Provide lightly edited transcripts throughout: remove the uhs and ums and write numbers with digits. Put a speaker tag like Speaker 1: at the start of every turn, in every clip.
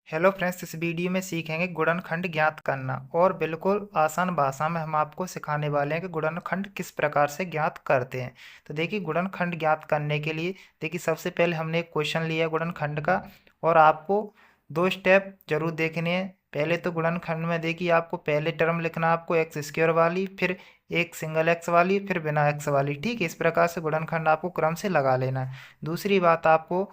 Speaker 1: Hello friends, इस video में सीखेंगे गुणनखंड ज्ञात करना और बिल्कुल आसान भाषा में हम आपको सिखाने वाले हैं कि गुणनखंड किस प्रकार से ज्ञात करते हैं। तो देखिए, गुणनखंड ज्ञात करने के लिए देखिए सबसे पहले हमने एक क्वेश्चन लिया गुणनखंड का और आपको दो स्टेप जरूर देखने हैं। पहले तो गुणनखंड में देखिए आपको पहले टर्म लिखना, आपको एक्स स्क्वायर वाली, फिर एक सिंगल एक्स वाली, फिर बिना एक्स वाली। ठीक है, इस प्रकार से गुणनखंड आपको क्रम से लगा लेना है। दूसरी बात, आपको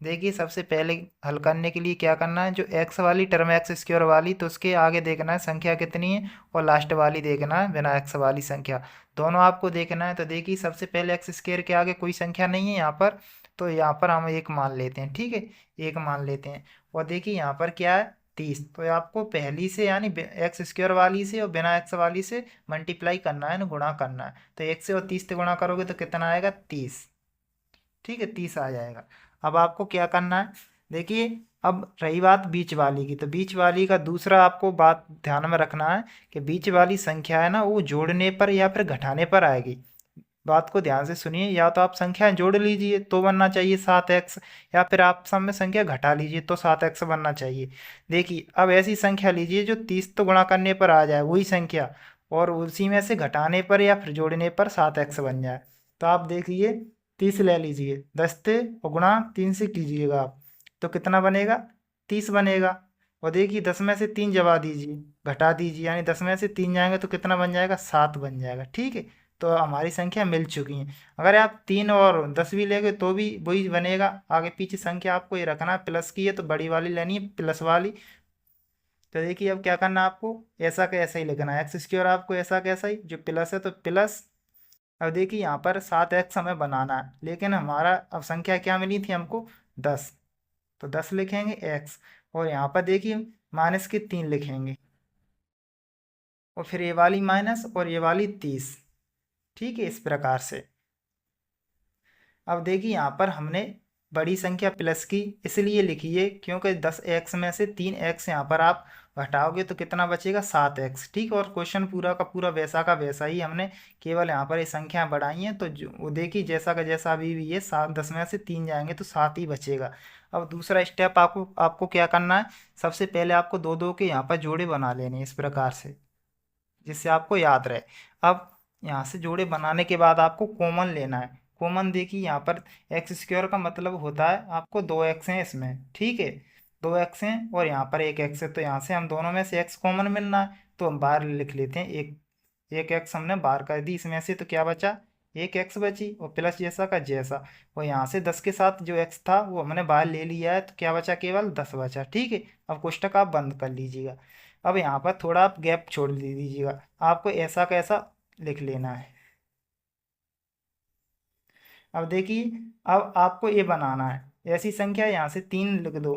Speaker 1: देखिए सबसे पहले हल करने के लिए क्या करना है, जो एक्स वाली टर्म एक्स स्क्वायर वाली, तो उसके आगे देखना है संख्या कितनी है और लास्ट वाली देखना है बिना एक्स वाली संख्या। दोनों आपको देखना है। तो देखिए सबसे पहले एक्स स्क्वायर के आगे कोई संख्या नहीं है यहाँ पर, तो यहाँ पर हम एक मान लेते हैं। ठीक है, एक मान लेते हैं। और देखिए यहाँ पर क्या है, 30। तो आपको पहली से यानी एक्स स्क्वायर वाली से और बिना एक्स वाली से मल्टीप्लाई करना है ना, गुणा करना है। तो एक से और 30 से गुणा करोगे तो कितना आएगा, 30। ठीक है, 30 आ जाएगा। अब आपको क्या करना है, देखिए अब रही बात बीच वाली की, तो बीच वाली का दूसरा आपको बात ध्यान में रखना है कि बीच वाली संख्या है ना, वो जोड़ने पर या फिर घटाने पर आएगी। बात को ध्यान से सुनिए, या तो आप संख्या जोड़ लीजिए तो बनना चाहिए 7x, या फिर आप सब में संख्या घटा लीजिए तो 7x बनना चाहिए। देखिए अब ऐसी संख्या लीजिए जो 30 तो गुणा करने पर आ जाए वही संख्या, और उसी में से घटाने पर या फिर जोड़ने पर 7x बन जाए। तो आप देखिए 30 ले लीजिए, 10 से और गुणा 3 से कीजिएगा आप, तो कितना बनेगा, 30 बनेगा। और देखिए 10 में से 3 जवा दीजिए, घटा दीजिए, यानी 10 में से 3 जाएंगे तो कितना बन जाएगा, 7 बन जाएगा। ठीक है, तो हमारी संख्या मिल चुकी है। अगर आप 3 और 10 भी लेंगे तो भी वही बनेगा। आगे पीछे संख्या आपको ये रखना है, प्लस की है तो बड़ी वाली लेनी है, प्लस वाली। तो देखिए अब क्या करना है, आपको ऐसा का ऐसा ही लिखना है, एक्स स्क्वायर आपको ऐसा कैसा ही, जो प्लस है तो प्लस। अब देखिए यहाँ पर 7x हमें बनाना है, लेकिन हमारा अब संख्या क्या मिली थी हमको, 10। तो 10 लिखेंगे x, और यहाँ पर देखिए माइनस के 3 लिखेंगे, और फिर ये वाली माइनस और ये वाली 30। ठीक है, इस प्रकार से। अब देखिए यहाँ पर हमने बड़ी संख्या प्लस की इसलिए लिखी है क्योंकि 10x में से 3x यहाँ पर आप घटाओगे तो कितना बचेगा, 7x। ठीक, और क्वेश्चन पूरा का पूरा वैसा का वैसा ही, हमने केवल यहाँ पर ये संख्या बढ़ाई है। तो जो वो देखिए जैसा का जैसा अभी भी ये 7, 10 में से 3 जाएंगे तो 7 ही बचेगा। अब दूसरा स्टेप आपको आपको क्या करना है, सबसे पहले आपको दो दो के यहाँ पर जोड़े बना लेने हैं इस प्रकार से, जिससे आपको याद रहे। अब यहाँ से जोड़े बनाने के बाद आपको कॉमन लेना है। कॉमन देखिए यहाँ पर एक्स स्क्वायर का मतलब होता है आपको 2x हैं इसमें। ठीक है, 2x हैं और यहाँ पर एक एक्स है, तो यहाँ से हम दोनों में से x कॉमन मिलना है, तो हम बाहर लिख लेते हैं। एक एक एक्स हमने बाहर कर दी इसमें से, तो क्या बचा, एक एक्स बची, और प्लस जैसा का जैसा। और यहाँ से 10 के साथ जो एक्स था वो हमने बाहर ले लिया है, तो क्या बचा, केवल 10 बचा। ठीक है, अब कोष्टक आप बंद कर लीजिएगा। अब यहाँ पर थोड़ा आप गैप छोड़ दे दीजिएगा, आपको ऐसा कैसा लिख लेना है। अब देखिए अब आपको ये बनाना है, ऐसी संख्या यहाँ से 3 लिख दो,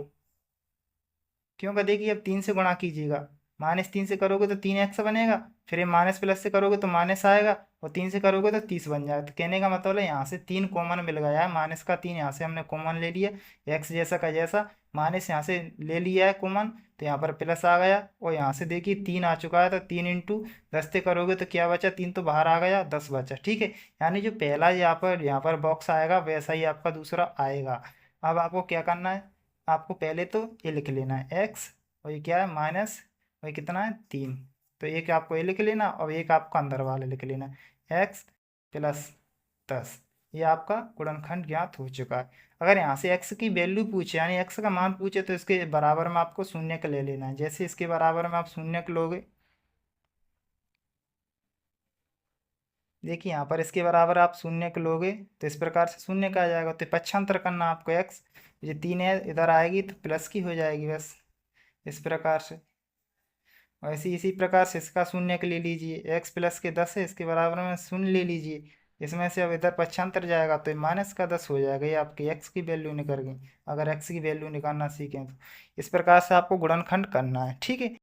Speaker 1: क्योंकि देखिए अब 3 से गुणा कीजिएगा, -3 से करोगे तो 3x बनेगा, फिर ये माइनस प्लस से करोगे तो माइनस आएगा, और 3 से करोगे तो 30 बन जाएगा। तो कहने का मतलब है यहाँ से 3 कॉमन मिल गया है, माइनस का 3 यहाँ से हमने कॉमन ले लिया, एक्स जैसा का जैसा, माइनस यहाँ से ले लिया है कॉमन, तो यहाँ पर प्लस आ गया। और यहाँ से देखिए 3 आ चुका है, तो 3 इंटू 10 से करोगे तो क्या बचा, 3 तो बाहर आ गया, 10 बचा। ठीक है, यानी जो पहला यहाँ पर बॉक्स आएगा वैसा ही आपका दूसरा आएगा। अब आपको क्या करना है, आपको पहले तो ये लिख लेना है एक्स, और ये क्या है, माइनस, और ये कितना है, 3। तो एक आपको ये लिख लेना और एक आपको अंदर वाला लिख लेना, एक्स प्लस 10। ये आपका गुणनखंड ज्ञात हो चुका है। अगर यहाँ से एक्स की वैल्यू पूछे, यानी एक्स का मान पूछे, तो इसके बराबर में आपको शून्य का ले लेना है। जैसे इसके बराबर में आप शून्य का लोगे, देखिए यहाँ पर इसके बराबर आप शून्य को लोगे तो इस प्रकार से शून्य का आ जाएगा, तो पक्षांतर करना आपको एक्स, ये 3 है इधर आएगी तो प्लस की हो जाएगी बस, इस प्रकार से। वैसे इसी प्रकार से इसका शून्य के ले लीजिए, एक्स प्लस के 10 है, इसके बराबर में शून्य ले लीजिए, इसमें से अब इधर पक्षांतर जाएगा तो माइनस का 10 हो जाएगा। ये आपकी एक्स की वैल्यू निकल गई, अगर एक्स की वैल्यू निकालना सीखें तो। इस प्रकार से आपको गुणनखंड करना है। ठीक है।